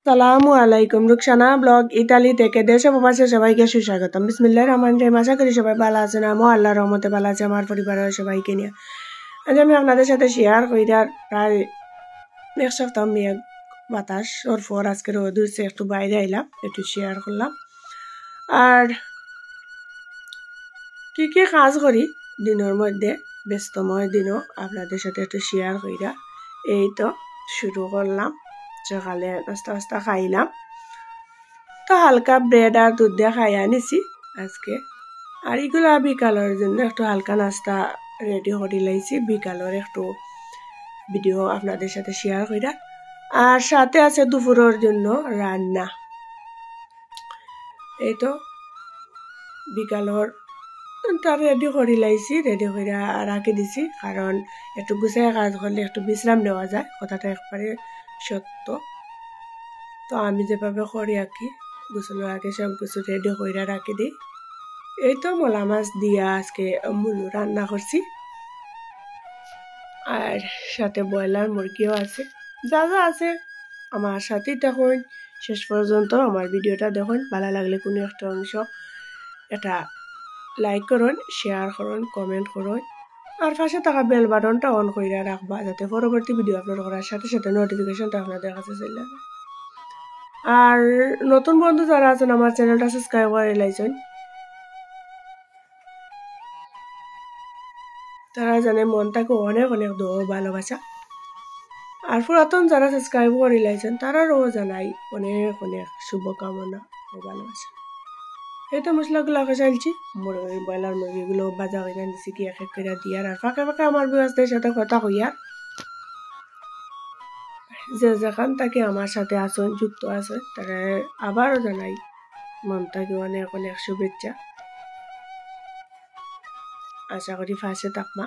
সালামু আলাইকুম। Rukhsana blog Italy থেকে দেশে প্রবাসে সবাইকে সুস্বাগতম। বিসমিল্লাহির রহমানির রহিম। আশা করি সবাই ভালো আছেন। আমি আল্লাহর রহমতে ভালো আছি, আমার পরিবারের সবাইকে নিয়ে। আজ আমি আপনাদের সাথে শেয়ার করি প্রায় এক সপ্তাহ মেঘ বাতাস ওর পর আজকে রোদ উঠছে, একটু বাইরে আইলাম, একটু শেয়ার করলাম। আর কি কি কাজ করি দিনের মধ্যে, ব্যস্তময় দিনও আপনাদের সাথে একটু শেয়ার কইরা এই তো শুরু করলাম। সকালে নাস্তা খাইলাম, তো হালকা ব্রেড আর দুধ দিয়ে খাইয়া নিছি আজকে। আর এগুলা বিকালের জন্য একটু হালকা নাস্তা রেডি করে লাইছি, বিকালের একটু ভিডিও আপনাদের সাথে শেয়ার কইরা। আর সাথে আছে দুপুরের জন্য রান্না। এই তো বিকালের তার রেডি করে লাইছি, রেডি করে রাখি দিছি, কারণ একটু গুছাই কাজ করলে একটু বিশ্রাম নেওয়া যায়, কথাটা একবারে সত্য। তো আমি যেভাবে করি আর কি, গোসলের আগে সব কিছু রেডি করে রাখি দিই। এই তো মলা মাছ দিয়া আজকে মুলু রান্না করছি, আর সাথে ব্রয়লার মুরগিও আছে। যা যা আছে আমার সাথেই দেখুন, শেষ পর্যন্ত আমার ভিডিওটা দেখুন। ভালো লাগলে কোনো একটা অংশ এটা লাইক করুন, শেয়ার করুন, কমেন্ট করুন, আর পাশে থাকা বেল বাটনটা অন করে রাখবা, যাতে পরবর্তী ভিডিও আপলোড করার সাথে সাথে নোটিফিকেশনটা আপনাদের কাছে চলে যাবে। আর নতুন বন্ধু যারা আছেন আমার চ্যানেলটা সাবস্ক্রাইব করে লাইছেন, তারা জানে মনটাকে অনেক অনেক দোয়া ভালোবাসা। আর পুরাতন যারা সাবস্ক্রাইব করে লাইছেন তারারও জানাই অনেক অনেক শুভকামনা ও ভালোবাসা। এই তো মশলাগুলো কষাইছি, ব্রয়লার মুরগিগুলো বাজা হয়ে নিছি কি এক এক করে দিয়ার। আর ফাঁকে ফাঁকে আমার বিবাসদের সাথে কথা কইয়ার, যে যেখান থেকে আমার সাথে আসেন, যুক্ত আছেন, তারা আবারও জানাই মন থেকে অনেক অনেক শুভেচ্ছা। আশা করি ফাঁসে থাকবা।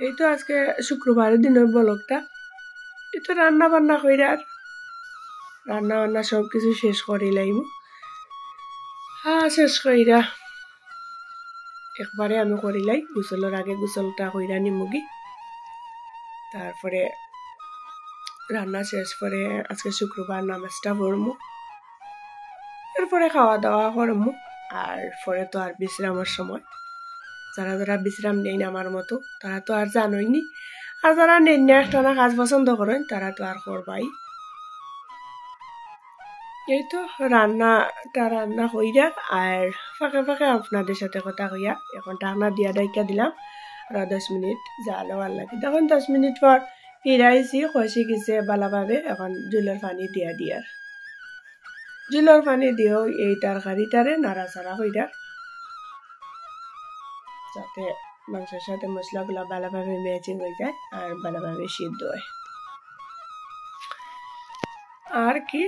এই তো আজকে শুক্রবারের দিনের ব্লগটা। এই তো রান্না বান্না কইরার, রান্না বান্না সব কিছু শেষ করে লাইম। শেষ কইরা একবারে আমি করিলাই, গোসলের আগে গোসলটা কইরা নিমুগি, তারপরে রান্না শেষ করে আজকে শুক্রবার নামাজটা পড়মু, এরপরে খাওয়া দাওয়া করমু। আর পরে তো আর বিশ্রামের সময়, যারা যারা বিশ্রাম নেই আমার মতো তারা তো আর জানোইনি, আর যারা নেই না একটা না কাজ পছন্দ করেন তারা তো আর করবাই। এই তো রান্না হইয়া আর ফাঁকে ফাঁকে আপনাদের সাথে কথা কইয়া এখন ঢাকনা দিয়া ডাইকা দিলাম। আর 10 মিনিট জাল হওয়ার লাগে, তখন 10 মিনিট পর ফিরাইছি, খসি গেছে ভালোভাবে। এখন জুলের পানি দিয়া দিয়ার, জুলের পানি দিয়েও এই তরকারিটারে নাড়াচাড়া হইয়া, যাতে মাংসের সাথে মশলাগুলো ভালোভাবে ম্যাচিং হয়ে যায় আর ভালোভাবে সিদ্ধ হয়। আর কি,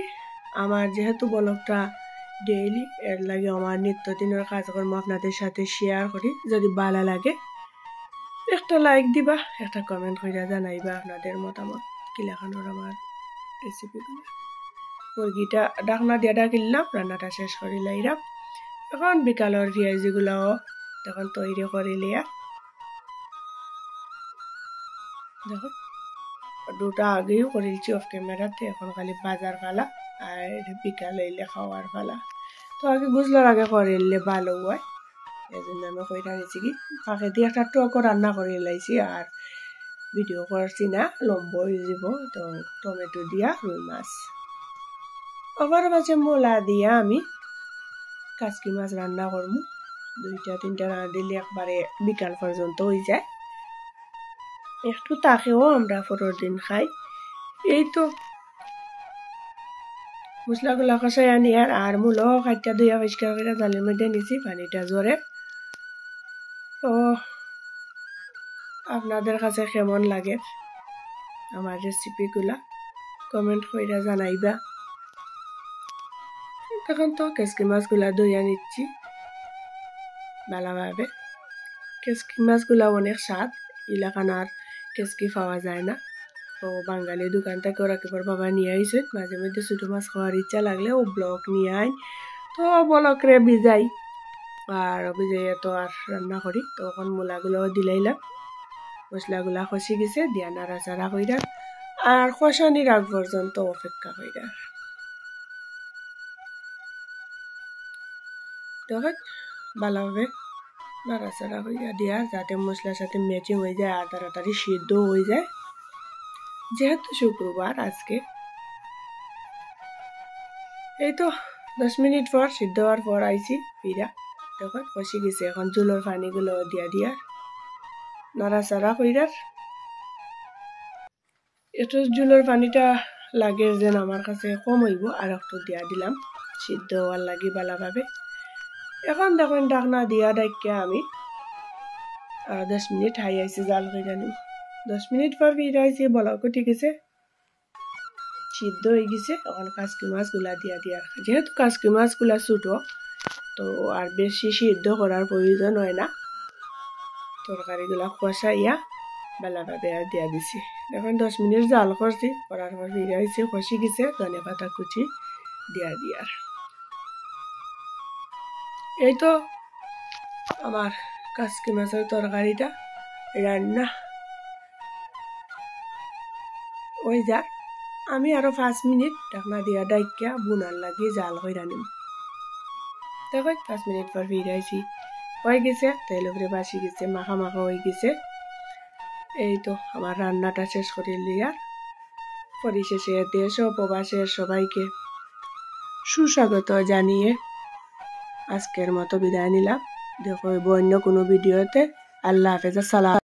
আমার যেহেতু ব্লগটা ডেইলি, এর লাগে আমার নিত্যদিনের কাজকর্ম আপনাদের সাথে শেয়ার করি। যদি ভালো লাগে একটা লাইক দিবা, একটা কমেন্ট করে জানাইবা আপনাদের মতামত কি লেখানোর আমার রেসিপিগুলো। মুরগিটা ঢাকনা দিয়ে ডাকিলাম, রান্নাটা শেষ করে লাইলাম। এখন বিকালের পেঁয়াজিগুলাও তখন তৈরি করে লিয়া, দেখো দুটা আগেও করেছি অফ ক্যামেরাতে, এখন খালি বাজার ফালা আর বিকাল হইলে খাওয়ার ফালা। তো আগে গুছলার আগে করিলে ভালো হয়, এই জন্য আমি কইরা নিছি কি ফাঁকে দিয়ে একটা টকও রান্না করে লাইছি। আর ভিডিও করছি না, লম্বা হয়ে যাব। তো টমেটো দিয়া রুই মাছ, আবার মাঝে মূলা দিয়া আমি কাচকি মাছ রান্না করবো। 2-3টা রান্না দিলে একবারে বিকাল পর্যন্ত হয়ে যায়, একটু তাকেও আমরা পরের দিন খাই। এই তো মশলাগুলা কষাই আনি আর মূলো খাইটা ধুইয়া পরিষ্কার করে জালের মধ্যে নিছি, পানিটা জোরে। তো আপনাদের কাছে কেমন লাগে আমার রেসিপিগুলা কমেন্ট করে জানাইবা। তখন তো কেসকি মাছগুলা ধুইয়া নিচ্ছি ভালোভাবে। কেসকি মাছগুলা অনেক স্বাদ, এলাকানার কেসকি পাওয়া যায় না। তো বাঙালি দোকান থেকে ওরা কেবল বাবা নিয়ে আইছে, মাঝে মধ্যে ছোটো মাছ খাওয়ার ইচ্ছা লাগলে ও ব্লক নিয়ে আয়, তো ব্লকরে ভিজাই আর ভিজাইয়া তো আর রান্না করি। তখন মূলাগুলোও দিলাইলাম, মশলাগুলা কষি গেছে দিয়া নাড়াচাড়া কইরা আর কষানির আগ পর্যন্ত অপেক্ষা কইরা দেখেন ভালোভাবে নাড়াচাড়া কইরা দিয়া যাতে মশলার সাথে ম্যাচিং হয়ে যায় আর তাড়াতাড়ি সিদ্ধ হয়ে যায়। যেহেতু শুক্রবার আজকে এই তো 10 মিনিট পর সিদ্ধ হওয়ার পর আইছি ফিরা দেখেন কষি গেছে। এখন চুলোর পানিগুলো দিয়া নাড়াচাড়া কইরা একটু জুলের পানিটা লাগে যেন আমার কাছে কম হইব আর একটু দিয়া দিলাম সিদ্ধ হওয়ার লাগি ভালোভাবে। এখন দেখুন ঢাকনা দিয়া ডাকিয়া আমি 10 মিনিট হাই আইসি জাল কইরা নিব। 10 মিনিট পর ফিরাইছি বলক ঠিক আছে সিদ্ধ হয়ে গেছে। এখন কাসকি মাছগুলা দিয়া যেহেতু কাসকি মাছগুলা ছোটো তো আর বেশি সিদ্ধ করার প্রয়োজন হয় না। তরকারিগুলা কষাইয়া ভালোভাবে আর দিয়া দিছি। এখন 10 মিনিট জাল করছি করার পর ফিরাইছি কষি গেছে ধনে পাতা কুচি দিয়ার এই তো আমার কাসকি মাছের তরকারিটা রান্না ওই যা। আমি আরো 5 মিনিট ঢাকনা দিয়া ডাইকিয়া বুনার লাগি জাল কইরা নিব। দেখো 5 মিনিট পর ফিরাইছি হয়ে গেছে তেল উপরে বাসি গেছে মাখা হয়ে গেছে। এই তো আমার রান্নাটা শেষ করে লিয়া পরিশেষে দেশ ও প্রবাসের সবাইকে সুস্বাগত জানিয়ে আজকের মতো বিদায় নিলাম। দেখো অন্য কোনো ভিডিওতে। আল্লাহ হাফেজ। আসসালাম।